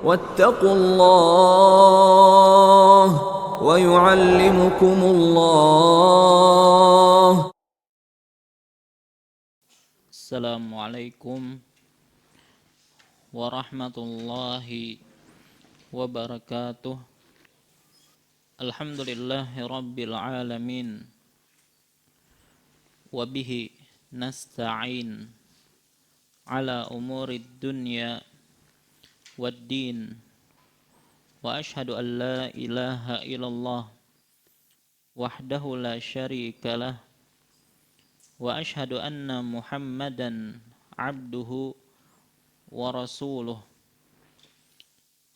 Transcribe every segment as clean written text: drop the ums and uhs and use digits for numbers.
واتقوا الله ويعلمكم الله. السلام عليكم ورحمة الله وبركاته. الحمد لله رب العالمين وبه نستعين على أمور الدنيا والدين وأشهد أن لا إله إلا الله وحده لا شريك له وأشهد أن محمدا عبده ورسوله.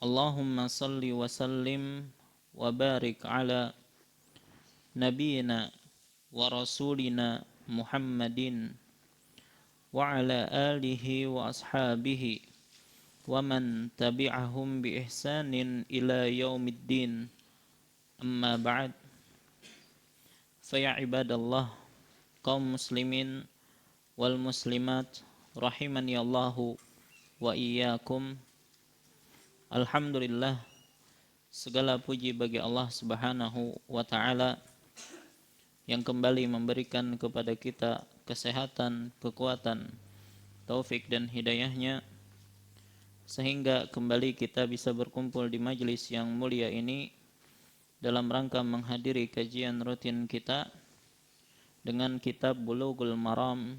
اللهم صل وسلم وبارك على نبينا ورسولنا محمد وعلى آله وأصحابه ومن تبعهم بإحسان إلى يوم الدين. أما بعد، فيا عباد الله، kaum muslimin wal muslimat rahimani Allahu wa iyyakum. Alhamdulillah, segala puji bagi Allah Subhanahu wa taala yang kembali memberikan kepada kita kesehatan, kekuatan, taufik dan hidayahnya sehingga kembali kita bisa berkumpul di majelis yang mulia ini dalam rangka menghadiri kajian rutin kita dengan kitab Bulughul Maram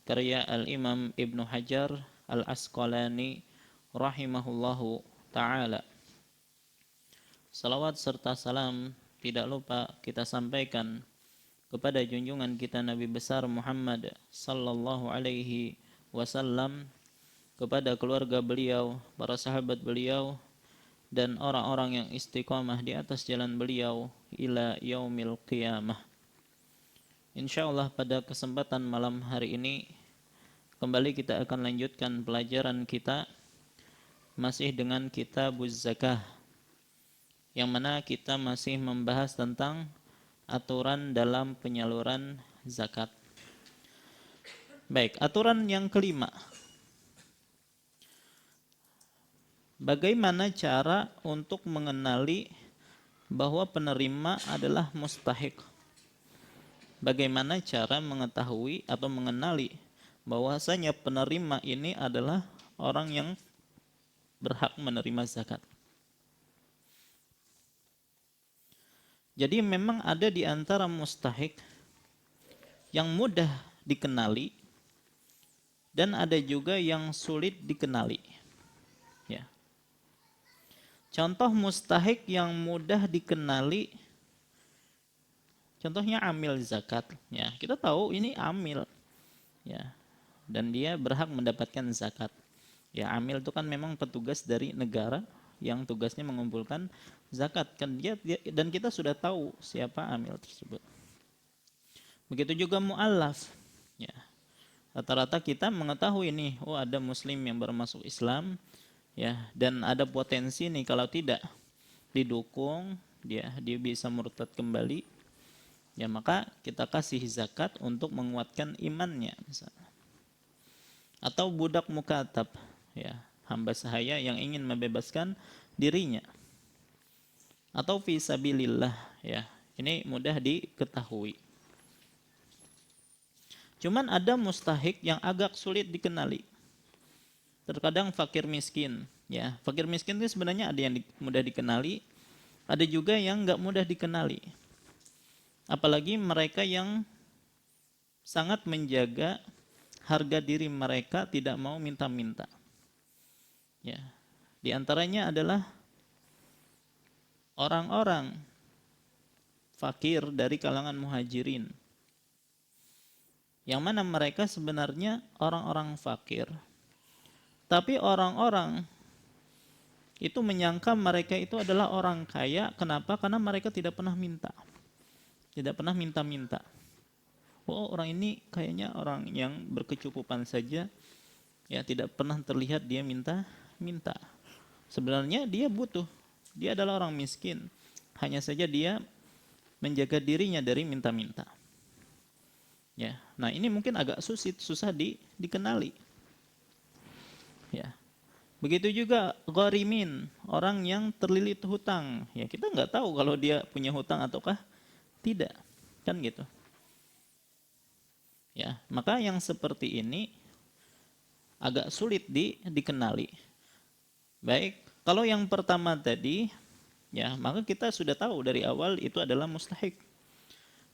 karya Al-Imam Ibnu Hajar Al-Asqalani rahimahullahu ta'ala. Salawat serta salam tidak lupa kita sampaikan kepada junjungan kita Nabi besar Muhammad sallallahu alaihi wasallam, kepada keluarga beliau, para sahabat beliau, dan orang-orang yang istiqamah di atas jalan beliau ila yaumil qiyamah. InsyaAllah pada kesempatan malam hari ini kembali kita akan lanjutkan pelajaran kita masih dengan Kitabuz Zakah, yang mana kita masih membahas tentang aturan dalam penyaluran zakat. Baik, aturan yang kelima. Bagaimana cara untuk mengenali bahwa penerima adalah mustahik? Bagaimana cara mengetahui atau mengenali bahwasanya penerima ini adalah orang yang berhak menerima zakat? Jadi memang ada di antara mustahik yang mudah dikenali dan ada juga yang sulit dikenali. Ya. Contoh mustahik yang mudah dikenali, contohnya amil zakat. Ya, kita tahu ini amil, ya, dan dia berhak mendapatkan zakat. Ya, amil itu kan memang petugas dari negara yang tugasnya mengumpulkan zakat. Kan dia dan kita sudah tahu siapa amil tersebut. Begitu juga mu'allaf. Ya, rata-rata kita mengetahui nih, oh ada muslim yang baru masuk Islam, ya, dan ada potensi nih kalau tidak didukung dia bisa murtad kembali. Ya, maka kita kasih zakat untuk menguatkan imannya misalnya. Atau budak mukatab, ya, hamba sahaya yang ingin membebaskan dirinya. Atau fi sabilillah, ya. Ini mudah diketahui. Cuman ada mustahik yang agak sulit dikenali. Terkadang fakir miskin, ya. Fakir miskin itu sebenarnya ada yang mudah dikenali, ada juga yang enggak mudah dikenali. Apalagi mereka yang sangat menjaga harga diri mereka, tidak mau minta-minta. Ya. Di antaranya adalah orang-orang fakir dari kalangan muhajirin. Yang mana mereka sebenarnya orang-orang fakir. Tapi orang-orang itu menyangka mereka itu adalah orang kaya. Kenapa? Karena mereka tidak pernah minta. Tidak pernah minta-minta. Oh, orang ini kayaknya orang yang berkecukupan saja. Ya, tidak pernah terlihat dia minta. Sebenarnya dia butuh. Dia adalah orang miskin. Hanya saja dia menjaga dirinya dari minta-minta. Ya. Nah, ini mungkin agak susah dikenali. Ya. Begitu juga gharimin, orang yang terlilit hutang. Ya, kita nggak tahu kalau dia punya hutang ataukah tidak. Kan gitu. Ya, maka yang seperti ini agak sulit dikenali. Baik, kalau yang pertama tadi, ya, maka kita sudah tahu dari awal itu adalah mustahik.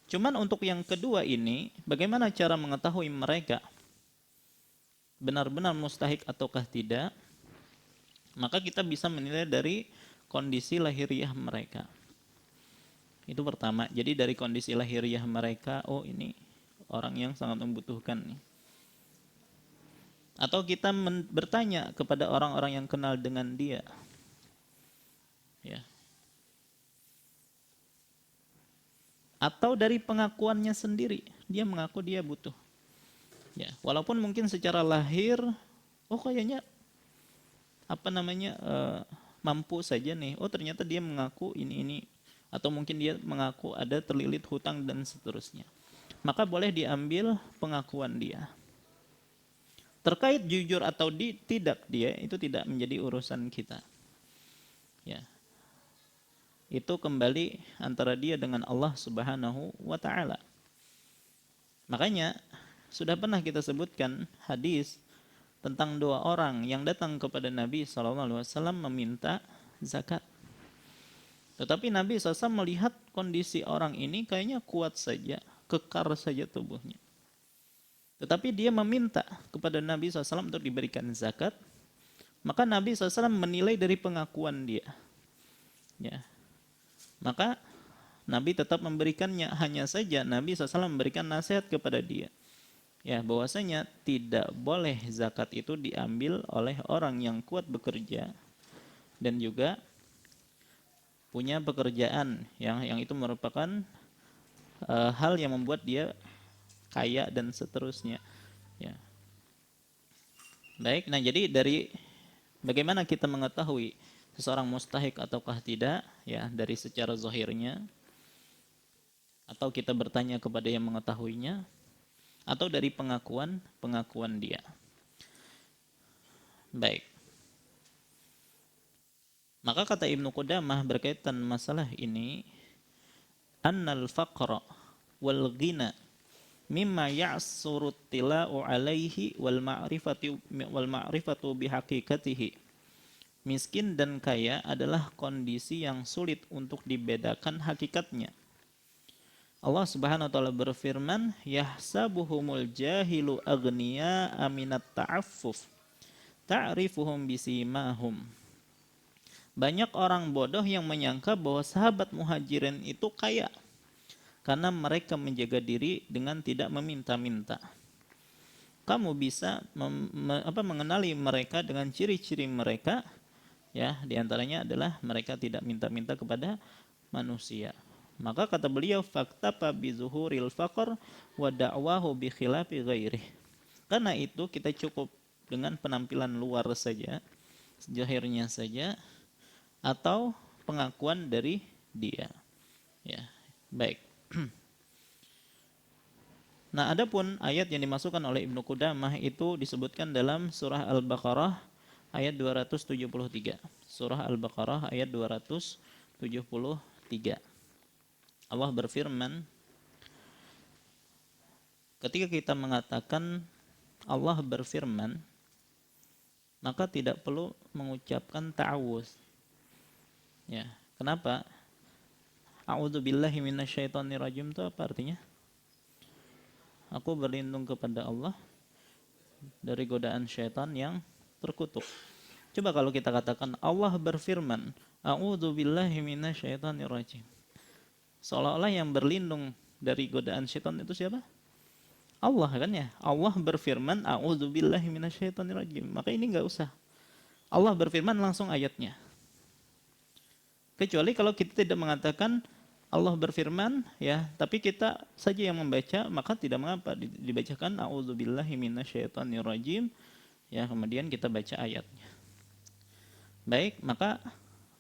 Cuman untuk yang kedua ini, bagaimana cara mengetahui mereka benar-benar mustahik ataukah tidak? Maka kita bisa menilai dari kondisi lahiriah mereka. Itu pertama. Jadi dari kondisi lahiriah mereka, oh ini orang yang sangat membutuhkan nih. Atau kita bertanya kepada orang-orang yang kenal dengan dia. Ya. Atau dari pengakuannya sendiri, dia mengaku dia butuh. Ya, walaupun mungkin secara lahir, oh kayaknya mampu saja nih. Oh ternyata dia mengaku ini, atau mungkin dia mengaku ada terlilit hutang dan seterusnya. Maka boleh diambil pengakuan dia. Terkait jujur atau tidak dia, itu tidak menjadi urusan kita. Ya. Itu kembali antara dia dengan Allah Subhanahu wa taala. Makanya sudah pernah kita sebutkan hadis tentang dua orang yang datang kepada Nabi SAW meminta zakat. Tetapi Nabi SAW melihat kondisi orang ini kayaknya kuat saja, kekar saja tubuhnya. Tetapi dia meminta kepada Nabi SAW untuk diberikan zakat. Maka Nabi SAW menilai dari pengakuan dia. Ya. Maka Nabi tetap memberikannya, hanya saja Nabi SAW memberikan nasihat kepada dia. Ya, bahwasanya tidak boleh zakat itu diambil oleh orang yang kuat bekerja dan juga punya pekerjaan yang itu merupakan hal yang membuat dia kaya dan seterusnya. Ya. Baik, nah jadi dari bagaimana kita mengetahui seseorang mustahik ataukah tidak, ya dari secara zahirnya, atau kita bertanya kepada yang mengetahuinya, atau dari pengakuan dia. Baik. Maka kata Ibnu Qudamah berkaitan masalah ini, annal faqra wal ghina mimma ya'suru tila'u alaihi wal ma'rifatu bihaqiqatihi. Miskin dan kaya adalah kondisi yang sulit untuk dibedakan hakikatnya. Allah Subhanahu wa taala berfirman, yahsabuhumul jahilu aghniya aminat ta'affuf ta'rifuhum bisimahum. Banyak orang bodoh yang menyangka bahwa sahabat muhajirin itu kaya karena mereka menjaga diri dengan tidak meminta-minta. Kamu bisa mengenali mereka dengan ciri-ciri mereka, ya, diantaranya adalah mereka tidak minta-minta kepada manusia. Maka kata beliau, faktafa bi zuhuril faqr wa da'wahu bi khilafi ghairih. Karena itu kita cukup dengan penampilan luar saja, zahirnya saja, atau pengakuan dari dia. Ya, baik. Nah, adapun ayat yang dimasukkan oleh Ibnu Qudamah itu disebutkan dalam surah Al-Baqarah ayat 273. Surah Al-Baqarah ayat 273. Allah berfirman, ketika kita mengatakan Allah berfirman, maka tidak perlu mengucapkan ta'awuz. Ya, kenapa? A'udzubillahi minasyaitonirrajim itu apa artinya? Aku berlindung kepada Allah dari godaan syaitan yang terkutuk. Coba kalau kita katakan Allah berfirman, A'udzubillahi minasyaitonirrajim. Seolah-olah yang berlindung dari godaan syaitan itu siapa? Allah kan ya. Allah berfirman, a'udzubillahi minasyaitonirrajim. Maka ini enggak usah. Allah berfirman langsung ayatnya. Kecuali kalau kita tidak mengatakan Allah berfirman, ya, tapi kita saja yang membaca, maka tidak mengapa dibacakan a'udzubillahi minasyaitonirrajim, ya, kemudian kita baca ayatnya. Baik, maka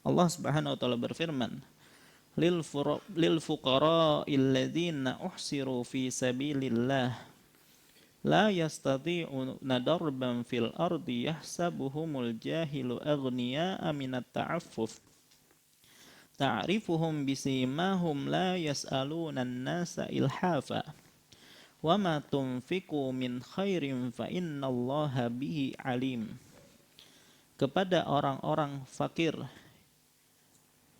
Allah Subhanahu wa taala berfirman, lil fuqara'il ladzina uhsiru fi sabilillah la yastati'una darban fil ardi yahsabuhumul jahilu aghniya'a minat ta'affuf ta'rifuhum bisimahum la yas'aluna an-nasa ilhafa wa ma tunfiqu min khairin fa innallaha bihi alim. Kepada orang-orang fakir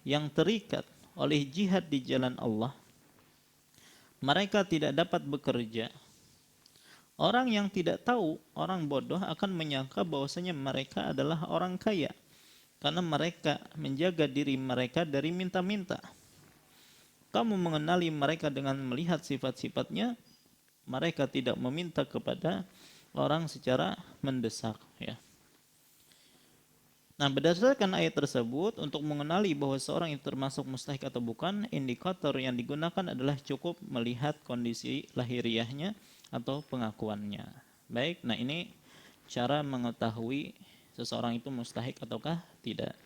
yang terikat oleh jihad di jalan Allah, mereka tidak dapat bekerja. Orang yang tidak tahu, orang bodoh akan menyangka bahwasanya mereka adalah orang kaya karena mereka menjaga diri mereka dari minta-minta. Kamu mengenali mereka dengan melihat sifat-sifatnya, mereka tidak meminta kepada orang secara mendesak, ya. Nah, berdasarkan ayat tersebut, untuk mengenali bahwa seorang itu termasuk mustahik atau bukan, indikator yang digunakan adalah cukup melihat kondisi lahiriahnya atau pengakuannya. Baik, nah ini cara mengetahui seseorang itu mustahik ataukah tidak.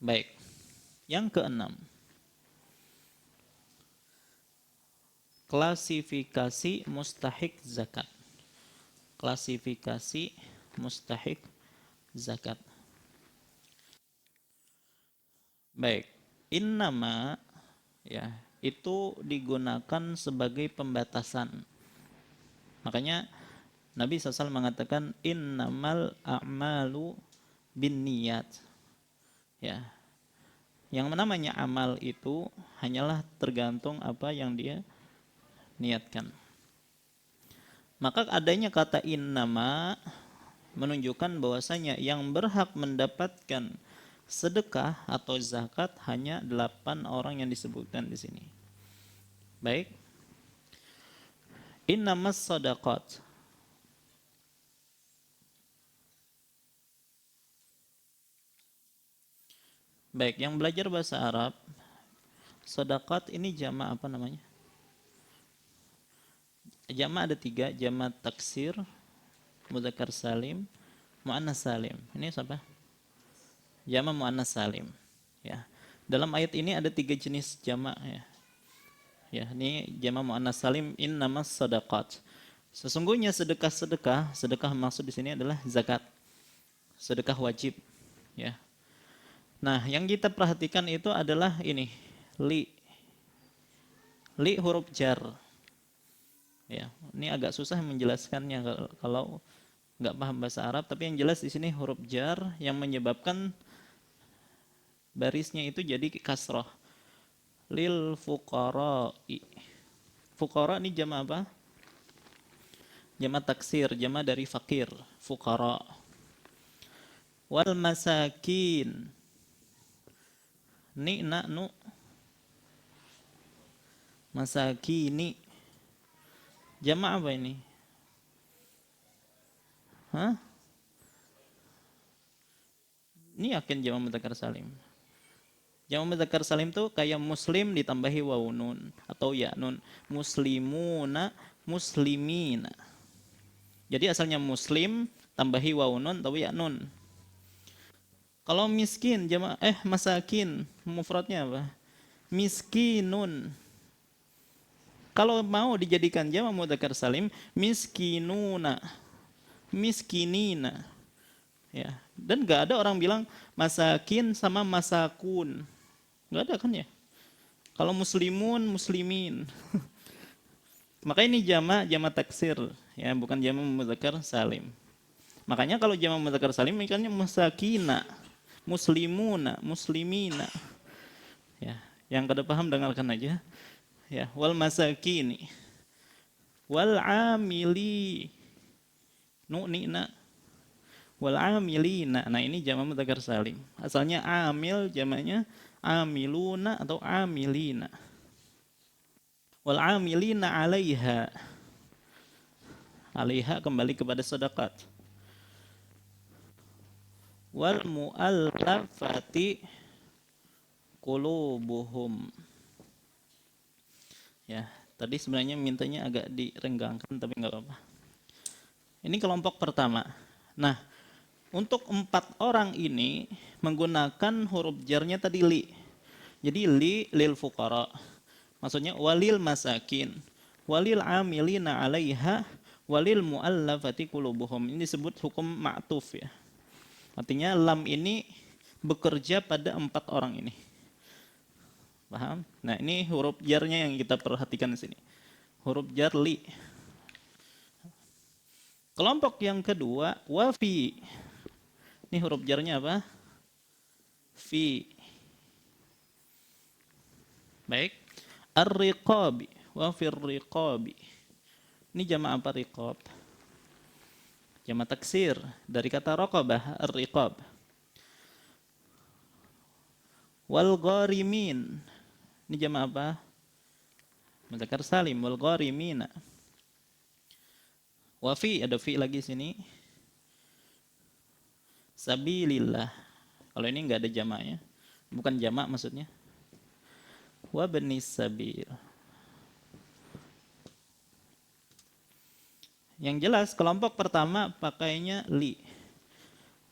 Baik, yang keenam, klasifikasi mustahik zakat. Klasifikasi mustahik zakat. Baik, innama, ya, itu digunakan sebagai pembatasan. Makanya Nabi SAW mengatakan innamal a'malu binniyat. Ya. Yang namanya amal itu hanyalah tergantung apa yang dia niatkan. Maka adanya kata innama menunjukkan bahwasanya yang berhak mendapatkan sedekah atau zakat hanya 8 orang yang disebutkan di sini. Baik. Innamas sadaqat. Baik, yang belajar bahasa Arab, sedekah ini jamak apa namanya? Jamak ada 3, jamak taksir, mudzakkar salim, muannas salim. Ini siapa? Jamak muannas salim. Ya. Dalam ayat ini ada 3 jenis jamak, ya. Ya, ini jamak muannas salim innamas sadaqat. Sesungguhnya sedekah maksud di sini adalah zakat. Sedekah wajib, ya. Nah, yang kita perhatikan itu adalah ini, li. Li huruf jar. Ya, ini agak susah menjelaskannya kalau nggak paham bahasa Arab, tapi yang jelas di sini huruf jar yang menyebabkan barisnya itu jadi kasroh. Lil fuqara'i. Fuqara ini jamak apa? Jamak taksir, jamak dari fakir, fuqara. Wal masakin. Ni na nu masakini. Jamak apa ini? Hah? Ini yakin jamak mudzakkar salim. Jamak mudzakkar salim tuh kayak muslim ditambahi waw nun atau ya nun. Muslimuna, muslimina. Jadi asalnya muslim tambahi waw nun atau ya nun. Kalau miskin jamak masakin mufradnya apa? Miskinun. Kalau mau dijadikan jamak mudzakkar salim, miskinuna, miskinina. Ya, dan enggak ada orang bilang masakin sama masakun. Enggak ada kan ya? Kalau muslimun, muslimin. Maka ini jamak taksir, ya, bukan jamak mudzakkar salim. Makanya kalau jamak mudzakkar salim ikannya masakina, muslimuna, muslimina. Ya, yang kada paham dengarkan aja. Ya, wal masakini wal amili nu'nina wal amilina. Nah, ini jamak mudzakkar salim. Asalnya amil, jamaknya amiluna atau amilina. Wal amilina 'alaiha. 'Alaiha kembali kepada sedekah. Wal mu'allafati qulubuhum. Ya, tadi sebenarnya mintanya agak direnggangkan tapi nggak apa-apa. Ini kelompok pertama. Nah, untuk 4 orang ini menggunakan huruf jarnya tadi li. Jadi li lil fuqara. Maksudnya walil masakin, walil amilina 'alaiha walil muallafati qulubuhum. Ini disebut hukum ma'tuf ya. Artinya lam ini bekerja pada 4 orang ini. Paham? Nah, ini huruf jarnya yang kita perhatikan di sini. Huruf jar li. Kelompok yang kedua, wa fi. Ini huruf jarnya apa? Fi. Baik. Ar-riqabi wa fir riqabi. Ini jama' apa riqab? Jama' taksir dari kata raqabah, ar-riqab. Wal gharimin. Ini jama' apa? Mudzakkar salim, wal gharimina. Wa fi, ada fi lagi sini. Sabilillah. Kalau ini enggak ada jamaknya. Bukan jamak maksudnya. Wa banis sabil. Yang jelas kelompok pertama pakainya li.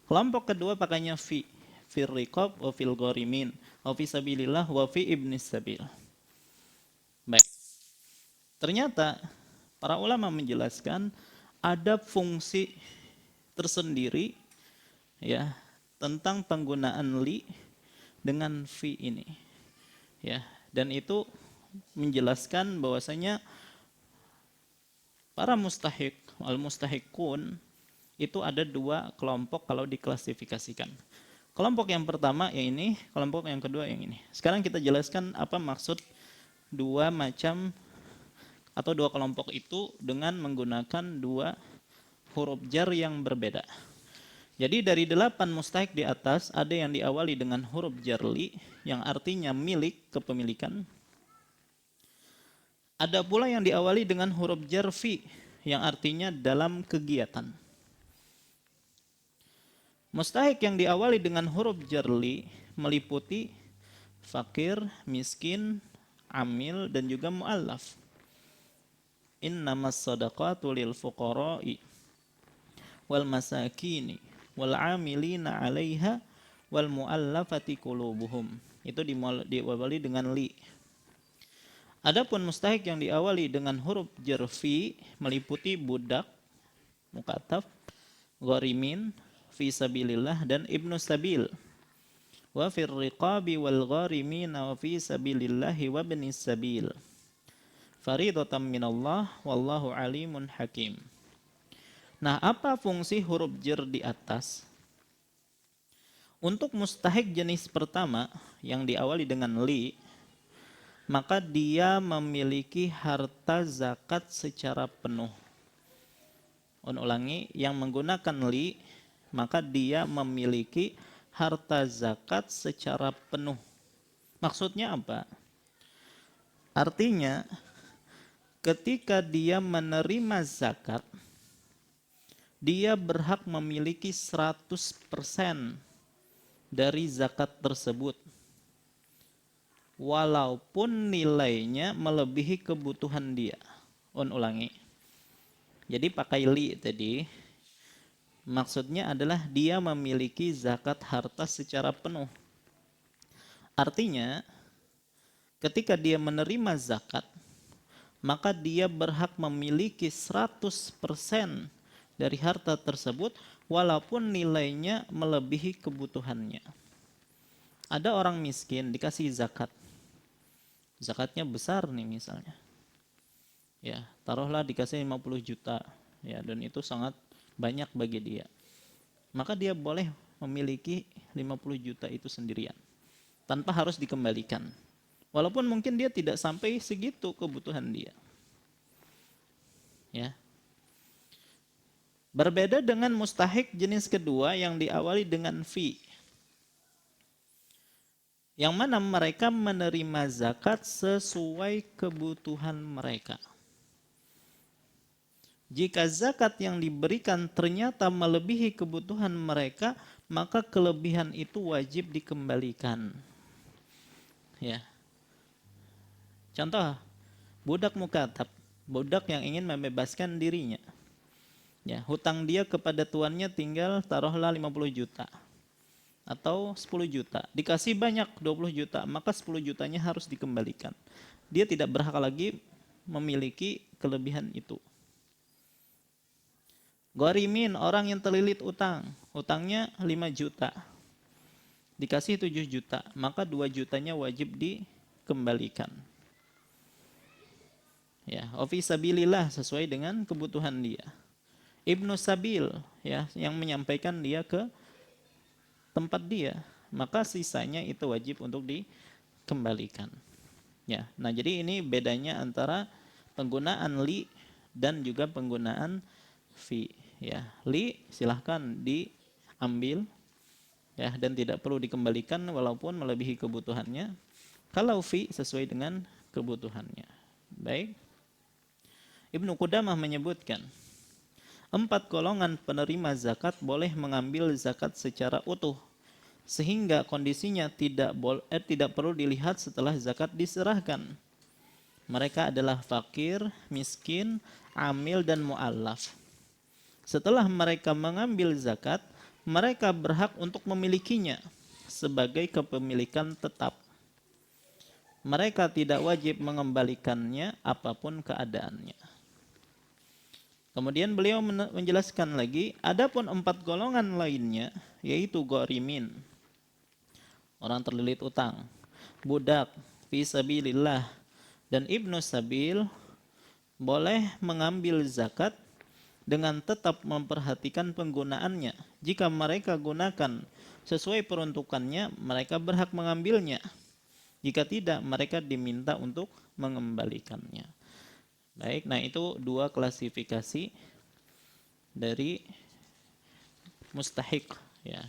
Kelompok kedua pakainya fi. Fir riqab wa fil gharimin. Wa fi sabilillah wa fi ibnis sabil. Baik. Ternyata para ulama menjelaskan ada fungsi tersendiri ya tentang penggunaan li dengan fi ini. Ya, dan itu menjelaskan bahwasanya para mustahik, al-mustahiqun itu ada 2 kelompok kalau diklasifikasikan. Kelompok yang pertama yang ini, kelompok yang kedua yang ini. Sekarang kita jelaskan apa maksud 2 macam atau 2 kelompok itu dengan menggunakan 2 huruf jar yang berbeda. Jadi dari 8 mustahik di atas ada yang diawali dengan huruf jar li yang artinya milik, kepemilikan. Ada pula yang diawali dengan huruf jar fi yang artinya dalam kegiatan. Mustahik yang diawali dengan huruf jar li meliputi fakir, miskin, amil dan juga muallaf. Innamas shadaqatu lil fuqara'i wal masakini wal amilina 'alaiha wal muallafati qulubuhum. Itu diawali dengan li. Adapun mustahik yang diawali dengan huruf jar fi meliputi budak, mukatab, gharimin, fi sabilillah dan ibnu sabil. Wa fir riqabi wal gharimina wa fi sabilillahi wa ibnis sabil. Faridatan minallah wallahu alimun hakim. Nah, apa fungsi huruf jar di atas? Untuk mustahik jenis pertama yang diawali dengan li, maka dia memiliki harta zakat secara penuh. Ulangi, yang menggunakan li, maka dia memiliki harta zakat secara penuh. Maksudnya apa? Artinya, ketika dia menerima zakat, dia berhak memiliki 100% dari zakat tersebut. Walaupun nilainya melebihi kebutuhan dia. Ulangi. Jadi pakai li tadi. Maksudnya adalah dia memiliki zakat harta secara penuh. Artinya, ketika dia menerima zakat, maka dia berhak memiliki 100% dari harta tersebut walaupun nilainya melebihi kebutuhannya. Ada orang miskin dikasih zakat. Zakatnya besar nih misalnya. Ya, taruhlah dikasih 50 juta. Ya, dan itu sangat banyak bagi dia. Maka dia boleh memiliki 50 juta itu sendirian. Tanpa harus dikembalikan. Walaupun mungkin dia tidak sampai segitu kebutuhan dia. Ya. Berbeda dengan mustahik jenis kedua yang diawali dengan fi. Yang mana mereka menerima zakat sesuai kebutuhan mereka. Jika zakat yang diberikan ternyata melebihi kebutuhan mereka, maka kelebihan itu wajib dikembalikan. Ya. Contoh, budak mukatab, budak yang ingin membebaskan dirinya. Ya, hutang dia kepada tuannya tinggal taruhlah 50 juta. Atau 10 juta, dikasih banyak 20 juta, maka 10 jutanya harus dikembalikan. Dia tidak berhak lagi memiliki kelebihan itu. Gharimin, orang yang terlilit utang, utangnya 5 juta, dikasih 7 juta, maka 2 jutanya wajib dikembalikan. Ya, fi sabilillah, sesuai dengan kebutuhan dia. Ibnu Sabil, ya, yang menyampaikan dia ke tempat dia, maka sisanya itu wajib untuk dikembalikan. Ya, nah jadi ini bedanya antara penggunaan li dan juga penggunaan fi. Ya, li silahkan diambil, ya, dan tidak perlu dikembalikan walaupun melebihi kebutuhannya. Kalau fi sesuai dengan kebutuhannya. Baik. Ibnu Qudamah menyebutkan 4 golongan penerima zakat boleh mengambil zakat secara utuh, sehingga kondisinya tidak perlu dilihat setelah zakat diserahkan. Mereka adalah fakir, miskin, amil, dan mu'allaf. Setelah mereka mengambil zakat, mereka berhak untuk memilikinya sebagai kepemilikan tetap. Mereka tidak wajib mengembalikannya apapun keadaannya. Kemudian beliau menjelaskan lagi, adapun 4 golongan lainnya, yaitu gharimin, orang terlilit utang, budak, fi sabilillah, dan ibnu sabil, boleh mengambil zakat dengan tetap memperhatikan penggunaannya. Jika mereka gunakan sesuai peruntukannya, mereka berhak mengambilnya. Jika tidak, mereka diminta untuk mengembalikannya. Baik, nah itu 2 klasifikasi dari mustahik, ya.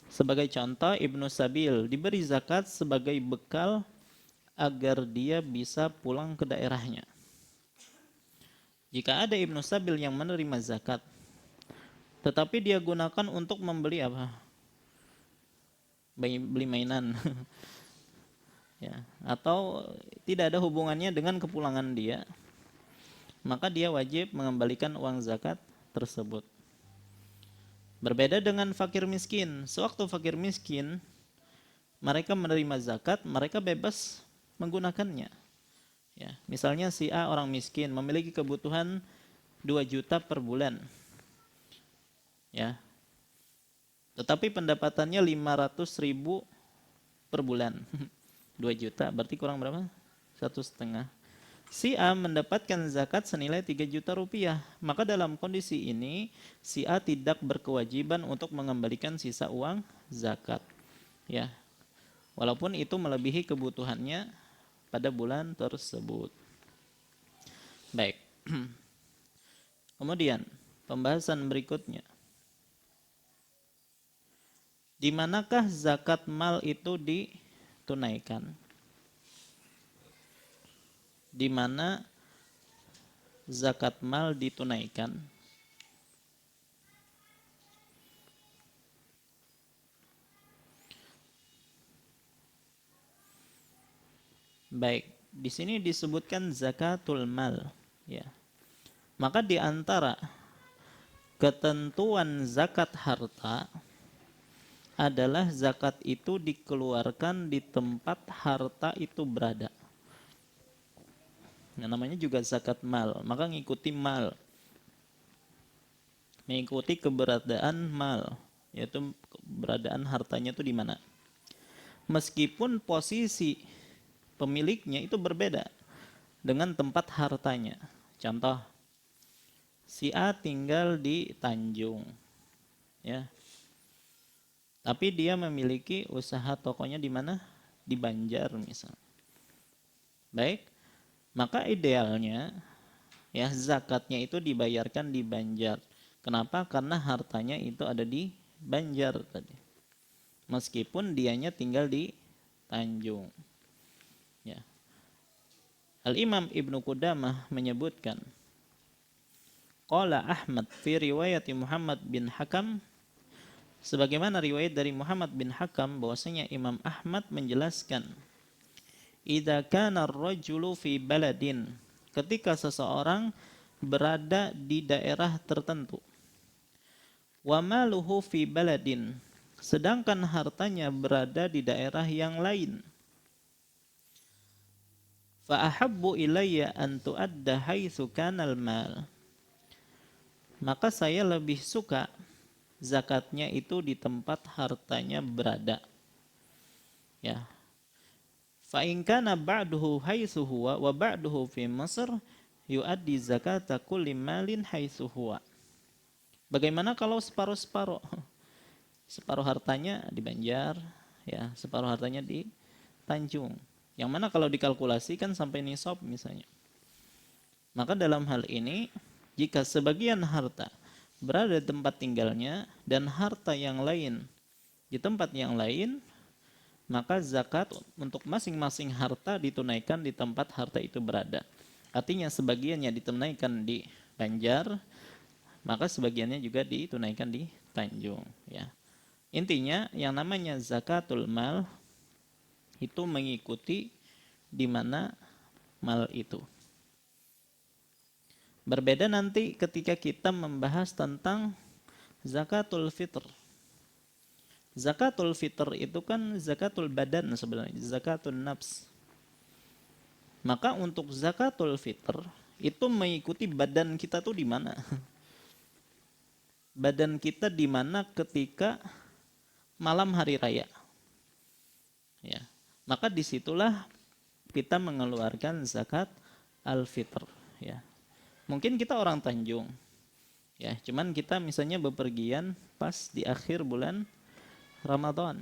Sebagai contoh, Ibnu Sabil diberi zakat sebagai bekal agar dia bisa pulang ke daerahnya. Jika ada Ibnu Sabil yang menerima zakat, tetapi dia gunakan untuk membeli apa? Beli mainan. Ya, atau tidak ada hubungannya dengan kepulangan dia, maka dia wajib mengembalikan uang zakat tersebut. Berbeda dengan fakir miskin. Sewaktu fakir miskin, mereka menerima zakat, mereka bebas menggunakannya. Ya, misalnya si A orang miskin memiliki kebutuhan 2 juta per bulan. Ya. Tetapi pendapatannya 500.000 per bulan. 2 juta berarti kurang berapa? 1,5. Si A mendapatkan zakat senilai 3 juta rupiah. Maka dalam kondisi ini, si A tidak berkewajiban untuk mengembalikan sisa uang zakat. Ya. Walaupun itu melebihi kebutuhannya pada bulan tersebut. Baik. Kemudian, pembahasan berikutnya. Di manakah zakat mal itu ditunaikan? Di mana zakat mal ditunaikan? Baik, di sini disebutkan zakatul mal, ya. Maka di antara ketentuan zakat harta adalah zakat itu dikeluarkan di tempat harta itu berada. Nah, namanya juga zakat mal, maka ngikuti mal. Mengikuti keberadaan mal, yaitu keberadaan hartanya itu di mana. Meskipun posisi pemiliknya itu berbeda dengan tempat hartanya. Contoh, si A tinggal di Tanjung, ya. Tapi dia memiliki usaha tokonya di mana? Di Banjar misal. Baik, maka idealnya ya zakatnya itu dibayarkan di Banjar. Kenapa? Karena hartanya itu ada di Banjar tadi. Meskipun dianya tinggal di Tanjung. Ya. Al-Imam Ibnu Qudamah menyebutkan, qala Ahmad fi riwayat Muhammad bin Hakam, sebagaimana riwayat dari Muhammad bin Hakam bahwasanya Imam Ahmad menjelaskan, idza kana ar-rajulu fi baladin, ketika seseorang berada di daerah tertentu, wa maluhu fi baladin, sedangkan hartanya berada di daerah yang lain, fa ahabbu ilayya an tuadda haitsu kanal mal. Maka saya lebih suka zakatnya itu di tempat hartanya berada. Ya. Fa in kana ba'duhu haitsu huwa wa ba'duhu fi Masr yuaddi zakata kulli malin haitsu huwa. Bagaimana kalau separuh-separuh? Separuh hartanya di Banjar, ya, separuh hartanya di Tanjung. Yang mana kalau dikalkulasi kan sampai nisab misalnya. Maka dalam hal ini, jika sebagian harta berada di tempat tinggalnya dan harta yang lain di tempat yang lain, maka zakat untuk masing-masing harta ditunaikan di tempat harta itu berada. Artinya sebagiannya ditunaikan di Banjar, maka sebagiannya juga ditunaikan di Tanjung. Ya. Intinya yang namanya zakatul mal itu mengikuti di mana mal itu. Berbeda nanti ketika kita membahas tentang zakatul fitr. Zakatul fitr itu kan zakatul badan sebenarnya, zakatul nafs. Maka untuk zakatul fitr itu mengikuti badan kita tuh di mana. Badan kita di mana ketika malam hari raya. Ya. Maka disitulah kita mengeluarkan zakat al-fitr. Ya. Mungkin kita orang Tanjung. Ya, cuman kita misalnya bepergian pas di akhir bulan Ramadan.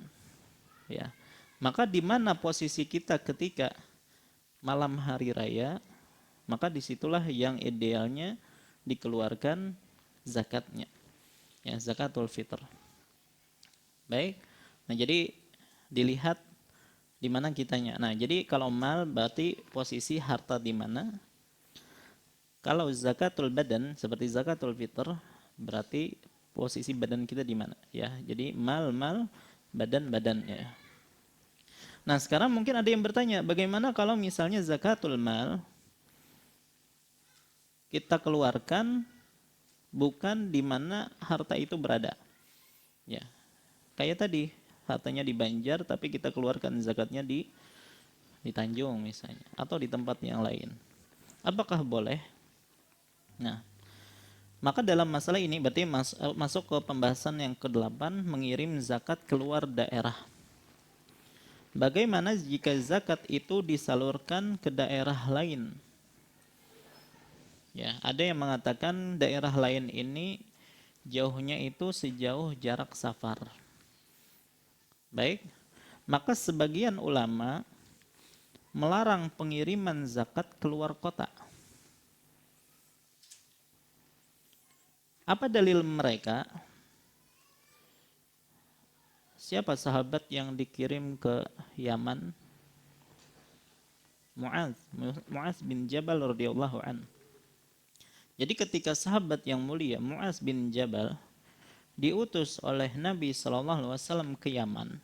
Ya. Maka di mana posisi kita ketika malam hari raya, maka disitulah yang idealnya dikeluarkan zakatnya. Ya, zakatul fitr. Baik. Nah, jadi dilihat di mana kitanya. Nah, jadi kalau mal berarti posisi harta di mana. Kalau zakatul badan seperti zakatul fitr berarti posisi badan kita di mana, ya. Jadi mal badan ya. Nah, sekarang mungkin ada yang bertanya, bagaimana kalau misalnya zakatul mal kita keluarkan bukan di mana harta itu berada. Ya. Kayak tadi, hartanya di Banjar tapi kita keluarkan zakatnya di Tanjung misalnya atau di tempat yang lain. Apakah boleh? Nah, maka dalam masalah ini berarti masuk ke pembahasan yang ke-8, mengirim zakat keluar daerah. Bagaimana jika zakat itu disalurkan ke daerah lain? Ya, ada yang mengatakan daerah lain ini jauhnya itu sejauh jarak safar. Baik, maka sebagian ulama melarang pengiriman zakat keluar kota. Apa dalil mereka? Siapa sahabat yang dikirim ke Yaman? Mu'adz bin Jabal radhiyallahu an. Jadi ketika sahabat yang mulia Mu'adz bin Jabal diutus oleh Nabi SAW ke Yaman,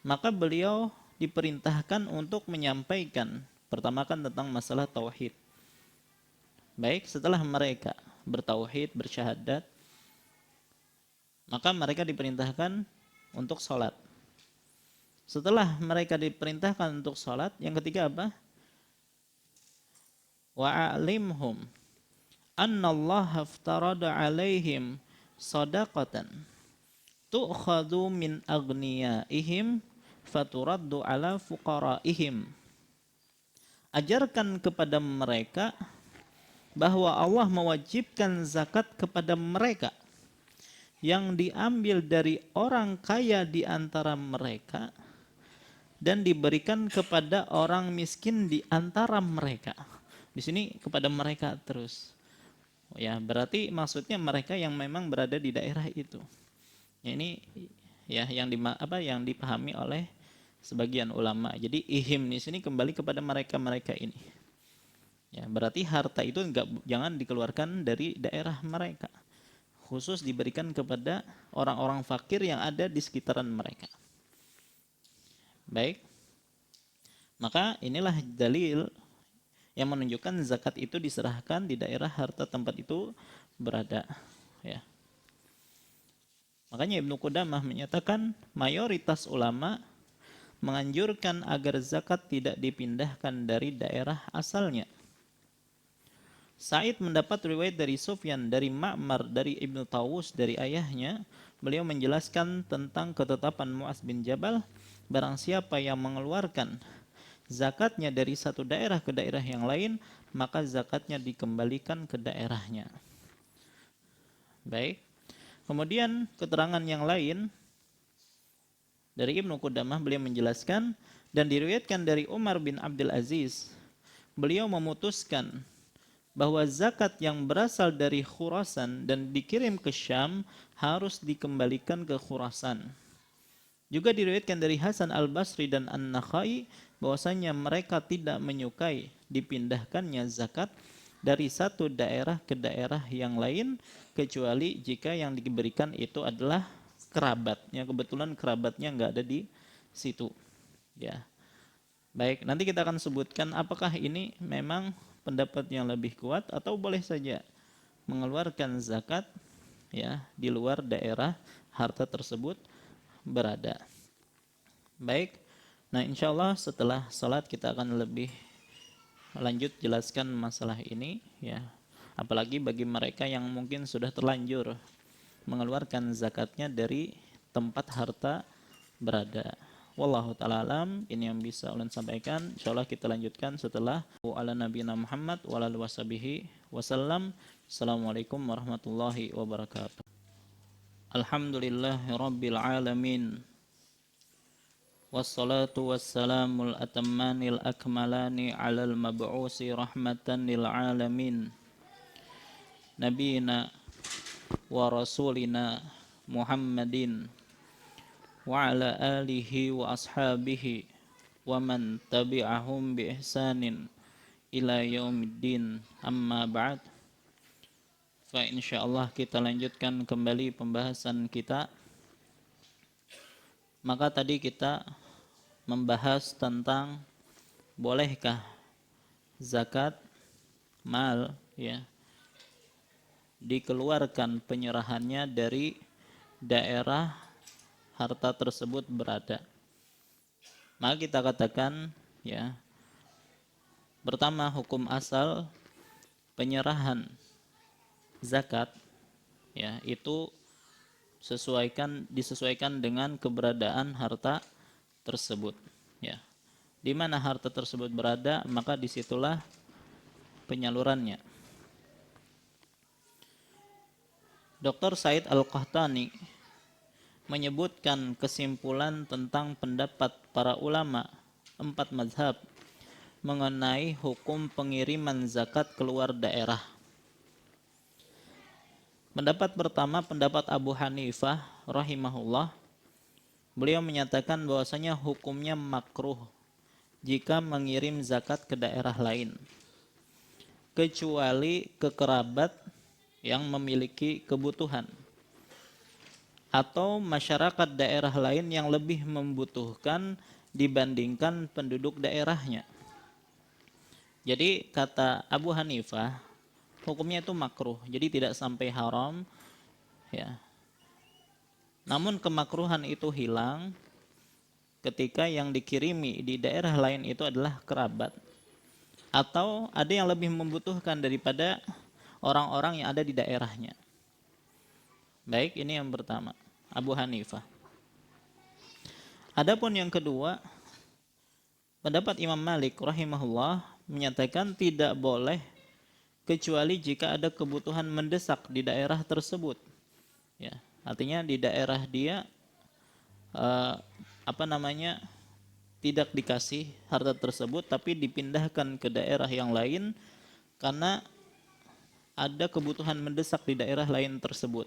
maka beliau diperintahkan untuk menyampaikan pertama kan tentang masalah tauhid. Baik, setelah mereka bertauhid, bersyahadat, maka mereka diperintahkan untuk sholat. Setelah mereka diperintahkan untuk sholat, yang ketiga apa? Wa'alimhum annallaha aftarada alaihim sadaqatan tu'khadu min agniyaihim faturaddu ala fuqaraihim. Ajarkan kepada mereka bahwa Allah mewajibkan zakat kepada mereka yang diambil dari orang kaya di antara mereka dan diberikan kepada orang miskin di antara mereka. Di sini kepada mereka terus. Ya, berarti maksudnya mereka yang memang berada di daerah itu. Ya, ini ya yang dipahami oleh sebagian ulama. Jadi ihim di sini kembali kepada mereka-mereka ini. Ya, berarti harta itu jangan dikeluarkan dari daerah mereka. Khusus diberikan kepada orang-orang fakir yang ada di sekitaran mereka. Baik. Maka inilah dalil yang menunjukkan zakat itu diserahkan di daerah harta tempat itu berada. Ya. Makanya Ibnu Qudamah menyatakan mayoritas ulama menganjurkan agar zakat tidak dipindahkan dari daerah asalnya. Sa'id mendapat riwayat dari Sufyan, dari Ma'mar, dari Ibnu Tawus, dari ayahnya. Beliau menjelaskan tentang ketetapan Mu'adz bin Jabal, barang siapa yang mengeluarkan zakatnya dari satu daerah ke daerah yang lain, maka zakatnya dikembalikan ke daerahnya. Baik. Kemudian keterangan yang lain dari Ibnu Qudamah, beliau menjelaskan, dan diriwayatkan dari Umar bin Abdul Aziz, beliau memutuskan bahwa zakat yang berasal dari Khurasan dan dikirim ke Syam harus dikembalikan ke Khurasan. Juga diriwayatkan dari Hasan al-Basri dan An-Nakhai bahwasanya mereka tidak menyukai dipindahkannya zakat dari satu daerah ke daerah yang lain, kecuali jika yang diberikan itu adalah kerabatnya, kebetulan kerabatnya nggak ada di situ. Ya, baik. Nanti kita akan sebutkan apakah ini memang pendapat yang lebih kuat atau boleh saja mengeluarkan zakat ya di luar daerah harta tersebut berada. Baik. Nah, insya Allah setelah salat kita akan lebih lanjut jelaskan masalah ini ya. Apalagi bagi mereka yang mungkin sudah terlanjur mengeluarkan zakatnya dari tempat harta berada. Wallahu ta'ala alam, ini yang bisa ulun sampaikan. Insyaallah kita lanjutkan setelah ala nabiyina Muhammad wa ala washabihi wasallam. Assalamualaikum warahmatullahi wabarakatuh. Alhamdulillahi rabbil alamin. Wassalatu wassalamul atammanil akmalani alal mab'usi rahmatan lil alamin. Nabiyina wa rasulina Muhammadin wa ala alihi wa ashabihi wa man tabi'ahum bi ihsanin ila yaumiddin, amma ba'd. Fa insyaallah kita lanjutkan kembali pembahasan kita. Maka tadi kita membahas tentang bolehkah zakat mal ya dikeluarkan penyerahannya dari daerah harta tersebut berada. Maka kita katakan ya, pertama hukum asal penyerahan zakat ya itu disesuaikan dengan keberadaan harta tersebut ya. Di mana harta tersebut berada, maka disitulah penyalurannya. Dr. Said Al-Qahtani menyebutkan kesimpulan tentang pendapat para ulama 4 mazhab mengenai hukum pengiriman zakat keluar daerah. Pendapat pertama, pendapat Abu Hanifah rahimahullah. Beliau menyatakan bahwasanya hukumnya makruh jika mengirim zakat ke daerah lain, kecuali ke kerabat yang memiliki kebutuhan atau masyarakat daerah lain yang lebih membutuhkan dibandingkan penduduk daerahnya. Jadi kata Abu Hanifah, hukumnya itu makruh, jadi tidak sampai haram ya. Namun kemakruhan itu hilang ketika yang dikirimi di daerah lain itu adalah kerabat atau ada yang lebih membutuhkan daripada orang-orang yang ada di daerahnya. Baik, ini yang pertama, Abu Hanifah. Adapun yang kedua, pendapat Imam Malik rahimahullah menyatakan tidak boleh kecuali jika ada kebutuhan mendesak di daerah tersebut. Ya, artinya di daerah dia tidak dikasih harta tersebut tapi dipindahkan ke daerah yang lain karena ada kebutuhan mendesak di daerah lain tersebut.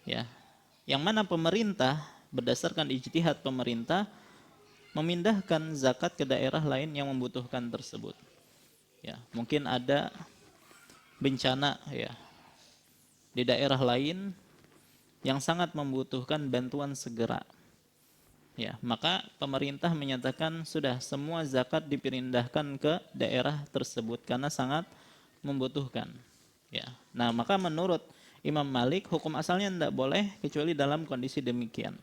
Ya, yang mana pemerintah berdasarkan ijtihad pemerintah memindahkan zakat ke daerah lain yang membutuhkan tersebut. Ya, mungkin ada bencana ya di daerah lain yang sangat membutuhkan bantuan segera. Ya, maka pemerintah menyatakan sudah semua zakat dipindahkan ke daerah tersebut karena sangat membutuhkan. Ya. Nah, maka menurut Imam Malik hukum asalnya tidak boleh kecuali dalam kondisi demikian.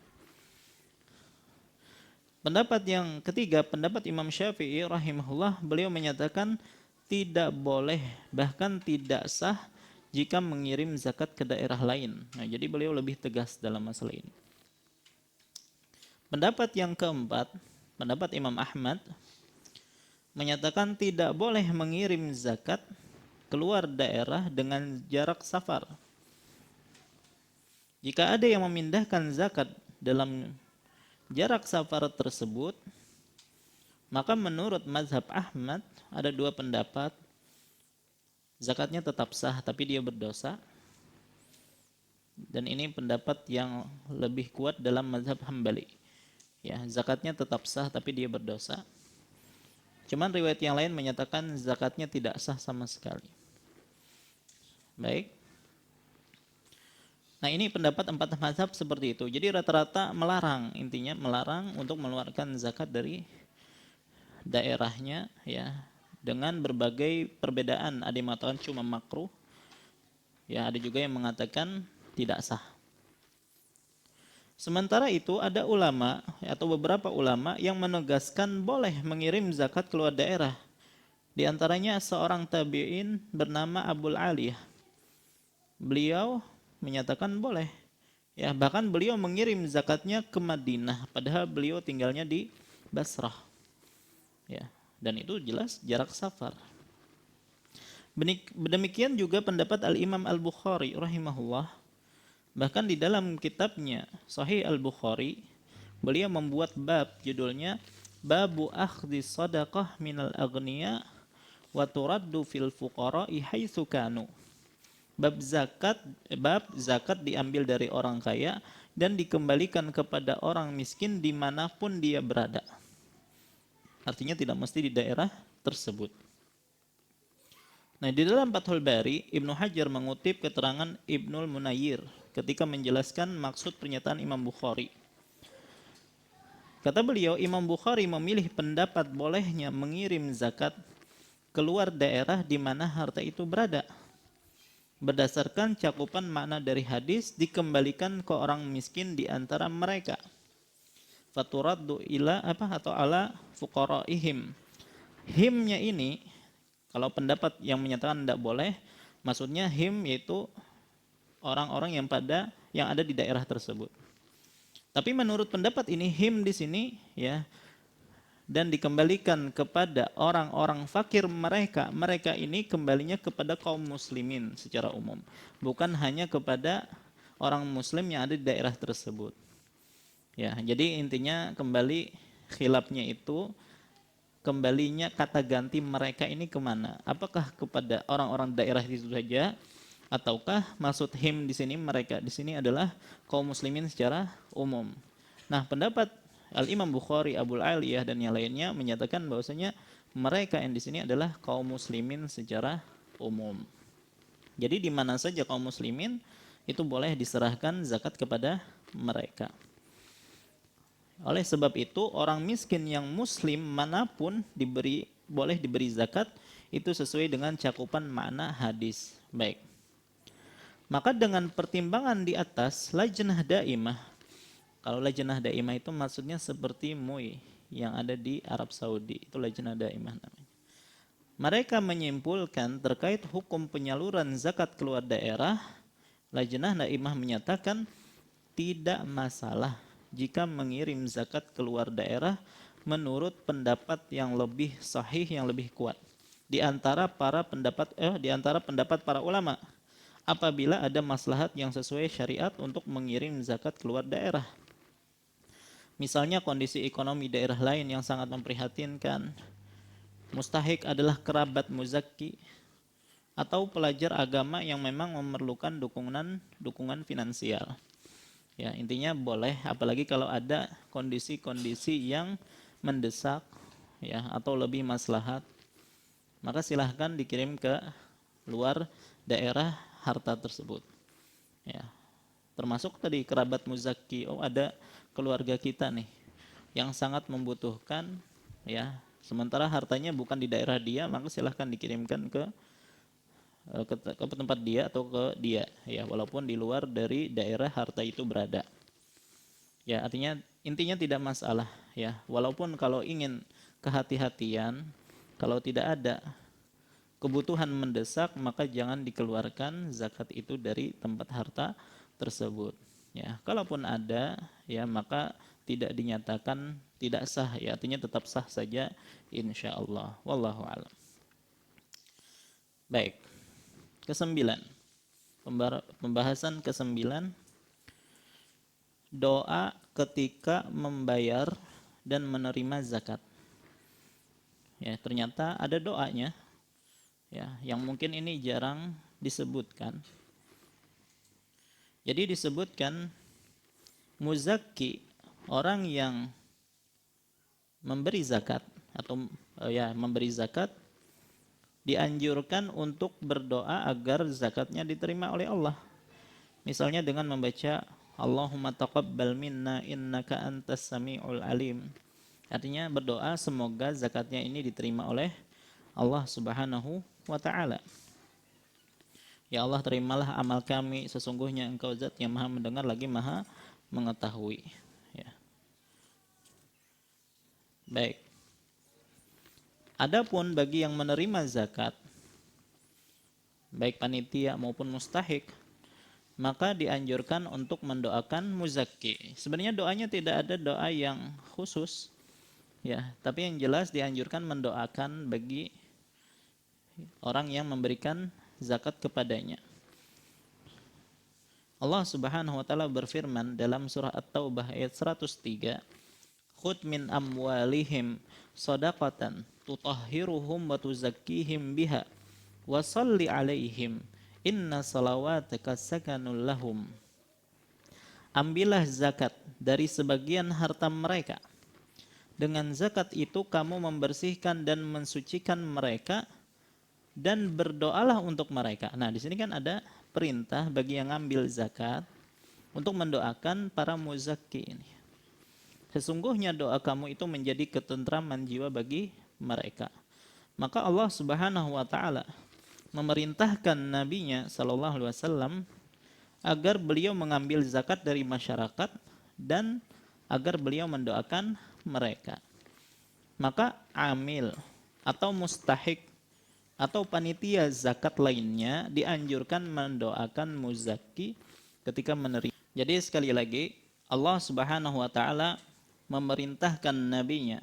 Pendapat yang ketiga, pendapat Imam Syafi'i rahimahullah, beliau menyatakan tidak boleh, bahkan tidak sah jika mengirim zakat ke daerah lain. Nah, jadi beliau lebih tegas dalam masalah ini. Pendapat yang keempat, pendapat Imam Ahmad menyatakan tidak boleh mengirim zakat keluar daerah dengan jarak safar. Jika ada yang memindahkan zakat dalam jarak safar tersebut, maka menurut mazhab Ahmad ada dua pendapat. Zakatnya tetap sah tapi dia berdosa. Dan ini pendapat yang lebih kuat dalam mazhab Hambali. Ya, zakatnya tetap sah tapi dia berdosa. Cuman riwayat yang lain menyatakan zakatnya tidak sah sama sekali. Baik. Nah, ini pendapat empat mazhab seperti itu. Jadi rata-rata melarang, intinya melarang untuk mengeluarkan zakat dari daerahnya, ya, dengan berbagai perbedaan. Ada yang mengatakan cuma makruh, ya, ada juga yang mengatakan tidak sah. Sementara itu ada ulama atau beberapa ulama yang menegaskan boleh mengirim zakat keluar daerah. Di antaranya seorang tabi'in bernama Abul Aliyah. Beliau menyatakan boleh. Ya, bahkan beliau mengirim zakatnya ke Madinah padahal beliau tinggalnya di Basrah. Ya, dan itu jelas jarak safar. Demikian juga pendapat Al-Imam Al-Bukhari rahimahullah. Bahkan di dalam kitabnya Sahih Al-Bukhari, beliau membuat bab judulnya Babu akhdhi sadaqah minal aghniya wa turaddu fil fuqara'i haitsu kanu. Bab zakat diambil dari orang kaya dan dikembalikan kepada orang miskin dimanapun dia berada. Artinya tidak mesti di daerah tersebut. Nah, di dalam Fathul Bari, Ibnu Hajar mengutip keterangan Ibnul Munayyir ketika menjelaskan maksud pernyataan Imam Bukhari. Kata beliau, Imam Bukhari memilih pendapat bolehnya mengirim zakat keluar daerah di mana harta itu berada. Berdasarkan cakupan makna dari hadis, dikembalikan ke orang miskin di antara mereka. Faturaddu ila atau ala fuqaraihim. Himnya ini, kalau pendapat yang menyatakan tidak boleh, maksudnya him yaitu orang-orang yang ada di daerah tersebut. Tapi menurut pendapat ini, him di sini, ya, dan dikembalikan kepada orang-orang fakir mereka ini kembalinya kepada kaum muslimin secara umum, bukan hanya kepada orang muslim yang ada di daerah tersebut. Ya, jadi intinya kembali khilafnya itu kembalinya kata ganti mereka ini kemana? Apakah kepada orang-orang daerah itu saja, ataukah maksud him di sini mereka di sini adalah kaum muslimin secara umum? Nah, pendapat Al-Imam Bukhari, Abul Aliyah dan yang lainnya menyatakan bahwasanya mereka yang di sini adalah kaum muslimin secara umum. Jadi di mana saja kaum muslimin itu boleh diserahkan zakat kepada mereka. Oleh sebab itu orang miskin yang muslim manapun boleh diberi zakat itu sesuai dengan cakupan makna hadis. Baik. Maka dengan pertimbangan di atas, lajnah daimah. Kalau lajnah daimah itu maksudnya seperti MUI yang ada di Arab Saudi, itu lajnah daimah namanya. Mereka menyimpulkan terkait hukum penyaluran zakat keluar daerah, lajnah daimah menyatakan tidak masalah jika mengirim zakat keluar daerah menurut pendapat yang lebih sahih, yang lebih kuat di antara pendapat para ulama, apabila ada maslahat yang sesuai syariat untuk mengirim zakat keluar daerah. Misalnya kondisi ekonomi daerah lain yang sangat memprihatinkan, mustahik adalah kerabat muzakki, atau pelajar agama yang memang memerlukan dukungan finansial. Ya, intinya boleh, apalagi kalau ada kondisi-kondisi yang mendesak, ya, atau lebih maslahat, maka silahkan dikirim ke luar daerah harta tersebut. Ya, termasuk tadi kerabat muzakki, ada keluarga kita nih yang sangat membutuhkan, ya, sementara hartanya bukan di daerah dia, maka silahkan dikirimkan ke tempat dia atau ke dia, ya, walaupun di luar dari daerah harta itu berada. Ya, artinya intinya tidak masalah, ya. Walaupun kalau ingin kehati-hatian, kalau tidak ada kebutuhan mendesak, maka jangan dikeluarkan zakat itu dari tempat harta tersebut. Ya, kalaupun ada, ya maka tidak dinyatakan tidak sah, ya artinya tetap sah saja insya Allah. Wallahu a'lam. Baik, kesembilan, pembahasan kesembilan, doa ketika membayar dan menerima zakat. Ya, ternyata ada doanya, ya, yang mungkin ini jarang disebutkan. Jadi disebutkan muzakki, orang yang memberi zakat atau memberi zakat, dianjurkan untuk berdoa agar zakatnya diterima oleh Allah. Misalnya dengan membaca Allahumma taqabbal minna innaka antas sami'ul alim. Artinya berdoa semoga zakatnya ini diterima oleh Allah Subhanahu wa taala. Ya Allah, terimalah amal kami, sesungguhnya Engkau zat yang maha mendengar lagi maha mengetahui. Ya. Baik. Adapun bagi yang menerima zakat, baik panitia maupun mustahik, maka dianjurkan untuk mendoakan muzakki. Sebenarnya doanya tidak ada doa yang khusus, ya, tapi yang jelas dianjurkan mendoakan bagi orang yang memberikan zakat kepadanya. Allah Subhanahu wa taala berfirman dalam surah At-Taubah ayat 103, "Khudh min amwalihim shadaqatan tutahhiruhum wa tuzakkihim biha wa shalli 'alaihim inna salawataka sakanul lahum." Ambillah zakat dari sebagian harta mereka. Dengan zakat itu kamu membersihkan dan mensucikan mereka dan berdoalah untuk mereka. Nah, di sini kan ada perintah bagi yang ngambil zakat untuk mendoakan para muzakki ini. Sesungguhnya doa kamu itu menjadi ketentraman jiwa bagi mereka. Maka Allah Subhanahu wa taala memerintahkan nabinya sallallahu alaihi wasallam agar beliau mengambil zakat dari masyarakat dan agar beliau mendoakan mereka. Maka amil atau mustahik atau panitia zakat lainnya dianjurkan mendoakan muzakki ketika menerima. Jadi sekali lagi Allah Subhanahu wa taala memerintahkan nabinya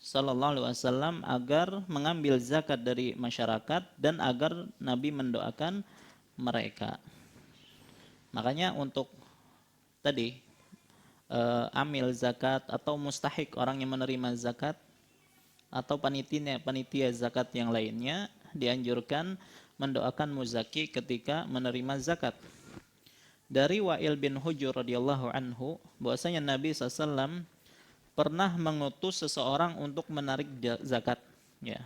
sallallahu alaihi wasallam agar mengambil zakat dari masyarakat dan agar nabi mendoakan mereka. Makanya untuk tadi amil zakat atau mustahik, orang yang menerima zakat, atau panitia zakat yang lainnya, dianjurkan mendoakan muzaki ketika menerima zakat. Dari Wa'il bin Hujur radhiyallahu anhu, bahwasanya Nabi SAW pernah mengutus seseorang untuk menarik zakat. Ya.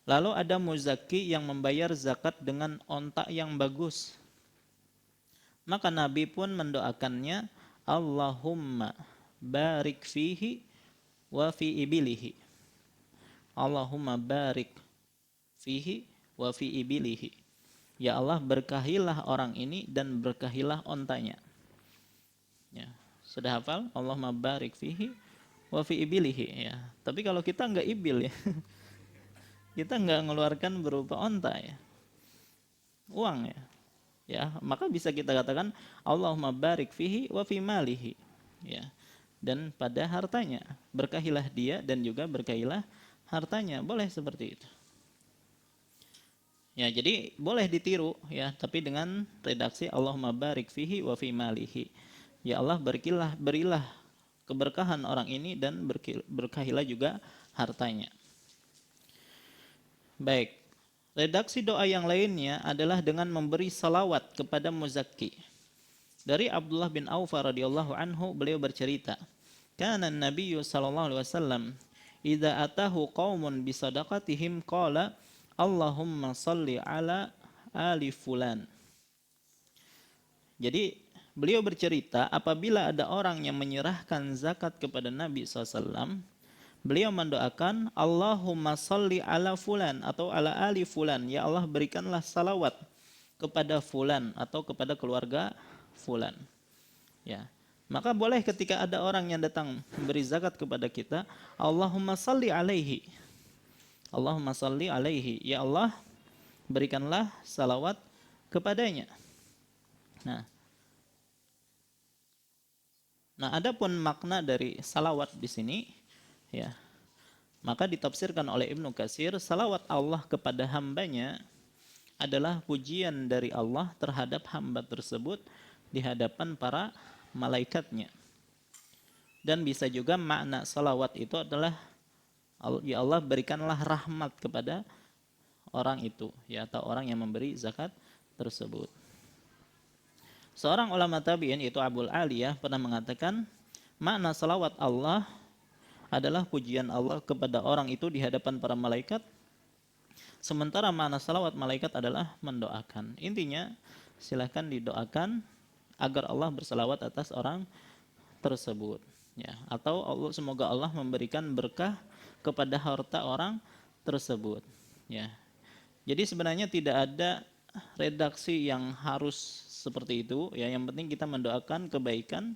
Lalu ada muzaki yang membayar zakat dengan onta yang bagus. Maka Nabi pun mendoakannya, Allahumma barik fihi wa fi ibilihi. Allahumma barik fihi wa fi ibilihi. Ya Allah, berkahilah orang ini dan berkahilah ontanya. Ya, sudah hafal? Allahumma barik fihi wa fi ibilihi. Ya. Tapi kalau kita enggak ibil ya, kita enggak mengeluarkan berupa onta ya, uang ya, ya, maka bisa kita katakan Allahumma barik fihi wa fi malihi. Ya. Dan pada hartanya, berkahilah dia dan juga berkahilah hartanya, boleh seperti itu. Ya, jadi boleh ditiru ya, tapi dengan redaksi Allahumma barik fihi wa fi malihi. Ya Allah, berilah keberkahan orang ini dan berkahilah juga hartanya. Baik. Redaksi doa yang lainnya adalah dengan memberi salawat kepada muzakki. Dari Abdullah bin Auf radhiyallahu anhu, beliau bercerita, "Kana an-nabiy sallallahu alaihi wasallam idza atahu qaumun bi sadaqatihim qala Allahumma salli ala ali fulan." Jadi beliau bercerita, apabila ada orang yang menyerahkan zakat kepada Nabi SAW, beliau mendoakan Allahumma salli ala fulan atau ala ali fulan. Ya Allah, berikanlah salawat kepada fulan atau kepada keluarga fulan. Ya. Maka boleh ketika ada orang yang datang memberi zakat kepada kita, Allahumma salli alaihi. Allahumma salli alaihi. Ya Allah, berikanlah salawat kepadanya. Nah, adapun makna dari salawat di sini, ya, maka ditafsirkan oleh Ibnu Katsir, salawat Allah kepada hambanya adalah pujian dari Allah terhadap hamba tersebut di hadapan para malaikatnya. Dan bisa juga makna salawat itu adalah, ya Allah berikanlah rahmat kepada orang itu, ya, atau orang yang memberi zakat tersebut. Seorang ulama tabi'in yaitu Abul Aliyah pernah mengatakan, makna salawat Allah adalah pujian Allah kepada orang itu di hadapan para malaikat, sementara makna salawat malaikat adalah mendoakan. Intinya, silahkan didoakan agar Allah bersalawat atas orang tersebut, ya, atau Allah, semoga Allah memberikan berkah kepada harta orang tersebut, ya. Jadi sebenarnya tidak ada redaksi yang harus seperti itu, ya. Yang penting kita mendoakan kebaikan,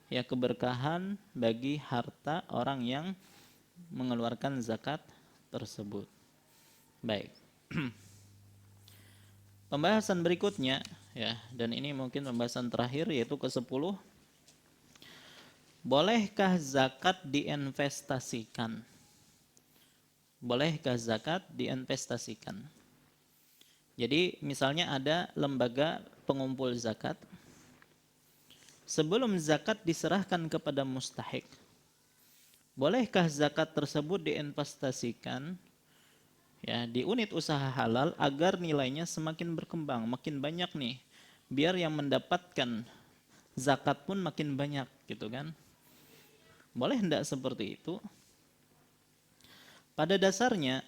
ya, keberkahan bagi harta orang yang mengeluarkan zakat tersebut. Baik. Pembahasan berikutnya, ya, dan ini mungkin pembahasan terakhir, yaitu ke-10. Bolehkah zakat diinvestasikan? Bolehkah zakat diinvestasikan? Jadi misalnya ada lembaga pengumpul zakat. Sebelum zakat diserahkan kepada mustahik, bolehkah zakat tersebut diinvestasikan, ya, di unit usaha halal agar nilainya semakin berkembang, makin banyak nih, biar yang mendapatkan zakat pun makin banyak, gitu kan? Boleh enggak seperti itu? Pada dasarnya,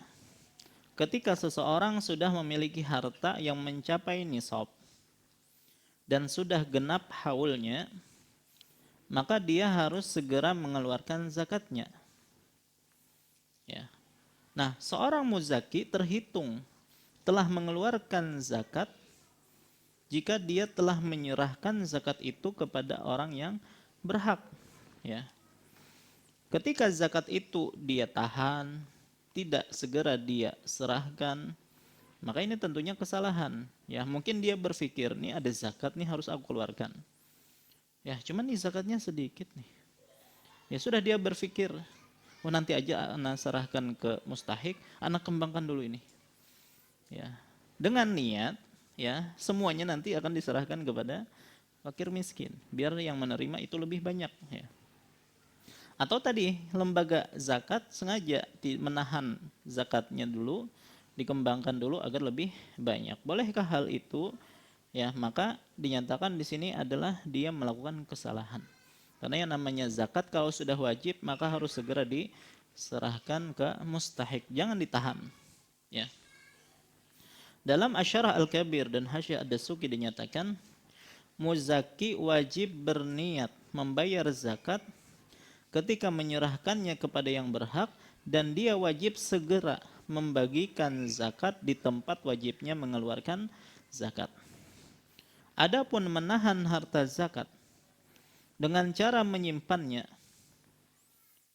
ketika seseorang sudah memiliki harta yang mencapai nisab dan sudah genap haulnya, maka dia harus segera mengeluarkan zakatnya. Ya. Nah, seorang muzaki terhitung telah mengeluarkan zakat jika dia telah menyerahkan zakat itu kepada orang yang berhak. Ya. Ketika zakat itu dia tahan, tidak segera dia serahkan, maka ini tentunya kesalahan. Ya, mungkin dia berpikir, nih ada zakat nih harus aku keluarkan. Ya, cuman nih zakatnya sedikit nih. Ya sudah, dia berpikir, oh nanti aja anak serahkan ke mustahik, anak kembangkan dulu ini. Ya, dengan niat, ya, semuanya nanti akan diserahkan kepada fakir miskin, biar yang menerima itu lebih banyak. Ya. Atau tadi lembaga zakat sengaja menahan zakatnya dulu, dikembangkan dulu agar lebih banyak. Bolehkah hal itu? Ya, maka dinyatakan di sini adalah dia melakukan kesalahan. Karena yang namanya zakat kalau sudah wajib maka harus segera diserahkan ke mustahik, jangan ditahan. Ya. Dalam Asyarah Al-Kabir dan Hasyiah Ad-Dasuki dinyatakan, muzaki wajib berniat membayar zakat ketika menyerahkannya kepada yang berhak, dan dia wajib segera membagikan zakat di tempat wajibnya mengeluarkan zakat. Adapun menahan harta zakat dengan cara menyimpannya,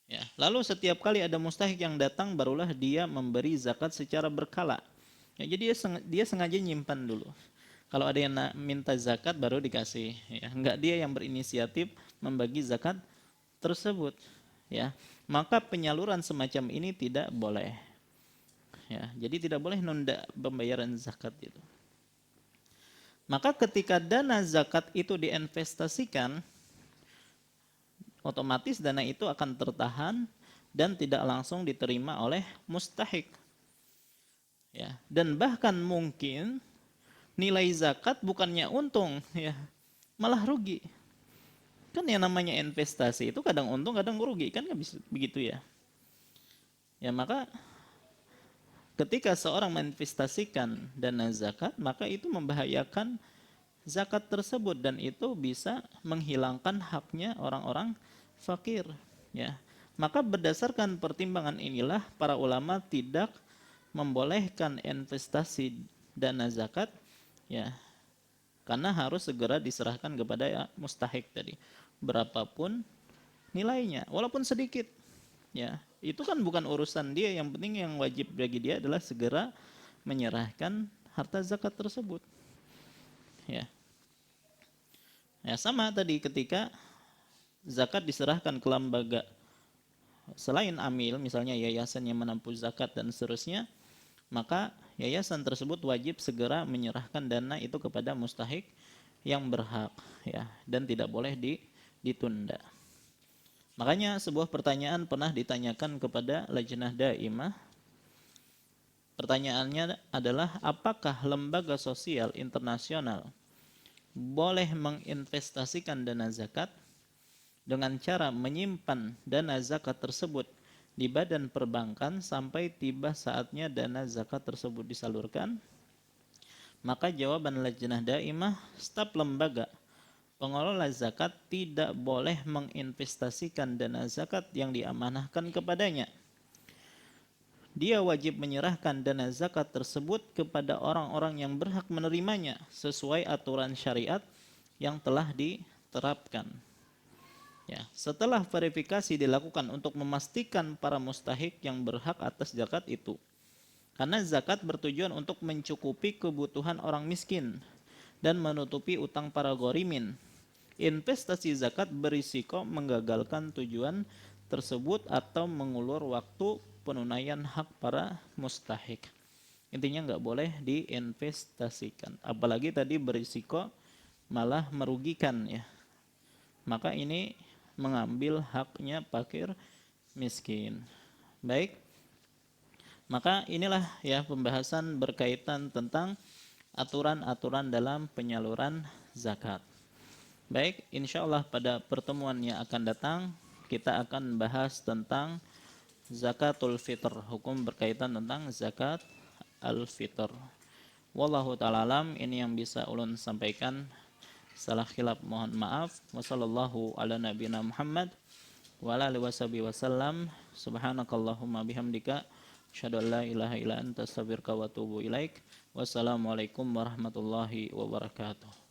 ya, lalu setiap kali ada mustahik yang datang barulah dia memberi zakat secara berkala. Ya, jadi dia sengaja nyimpan dulu. Kalau ada yang minta zakat baru dikasih, ya. Enggak dia yang berinisiatif membagi zakat tersebut, ya, maka penyaluran semacam ini tidak boleh, ya. Jadi tidak boleh nunda pembayaran zakat itu. Maka ketika dana zakat itu diinvestasikan, otomatis dana itu akan tertahan dan tidak langsung diterima oleh mustahik, ya. Dan bahkan mungkin nilai zakat bukannya untung, ya, malah rugi. Kan yang namanya investasi itu kadang untung kadang rugi, kan nggak bisa begitu, ya. Ya, maka ketika seorang menginvestasikan dana zakat, maka itu membahayakan zakat tersebut dan itu bisa menghilangkan haknya orang-orang fakir, ya. Maka berdasarkan pertimbangan inilah para ulama tidak membolehkan investasi dana zakat, ya, karena harus segera diserahkan kepada, ya, mustahik tadi. berapapun nilainya, walaupun sedikit. Ya, itu kan bukan urusan dia, yang penting yang wajib bagi dia adalah segera menyerahkan harta zakat tersebut. Ya. Ya, sama tadi ketika zakat diserahkan ke lembaga selain amil, misalnya yayasan yang menampung zakat dan seterusnya, maka yayasan tersebut wajib segera menyerahkan dana itu kepada mustahik yang berhak, ya, dan tidak boleh ditunda. Makanya sebuah pertanyaan pernah ditanyakan kepada Lajnah Daimah. Pertanyaannya adalah, apakah lembaga sosial internasional boleh menginvestasikan dana zakat dengan cara menyimpan dana zakat tersebut di badan perbankan sampai tiba saatnya dana zakat tersebut disalurkan? Maka jawaban Lajnah Daimah, staf lembaga pengelola zakat tidak boleh menginvestasikan dana zakat yang diamanahkan kepadanya. Dia wajib menyerahkan dana zakat tersebut kepada orang-orang yang berhak menerimanya sesuai aturan syariat yang telah diterapkan. Ya, setelah verifikasi dilakukan untuk memastikan para mustahik yang berhak atas zakat itu. Karena zakat bertujuan untuk mencukupi kebutuhan orang miskin dan menutupi utang para ghorimin. Investasi zakat berisiko menggagalkan tujuan tersebut atau mengulur waktu penunaian hak para mustahik. Intinya nggak boleh diinvestasikan, apalagi tadi berisiko malah merugikan, ya. Maka ini mengambil haknya fakir miskin. Baik, maka inilah ya pembahasan berkaitan tentang aturan-aturan dalam penyaluran zakat. Baik, insya Allah pada pertemuan yang akan datang kita akan bahas tentang zakatul fitr, hukum berkaitan tentang zakat al-fitr. Wallahu ta'ala alam, ini yang bisa ulun sampaikan. Salah khilaf mohon maaf. Wassallallahu ala nabiyina Muhammad wa ala alihi wasallam. Subhanakallahumma bihamdika asyhadu an la ilaha illa anta astaghfiruka wa atubu ilaik. Wassalamualaikum warahmatullahi wabarakatuh.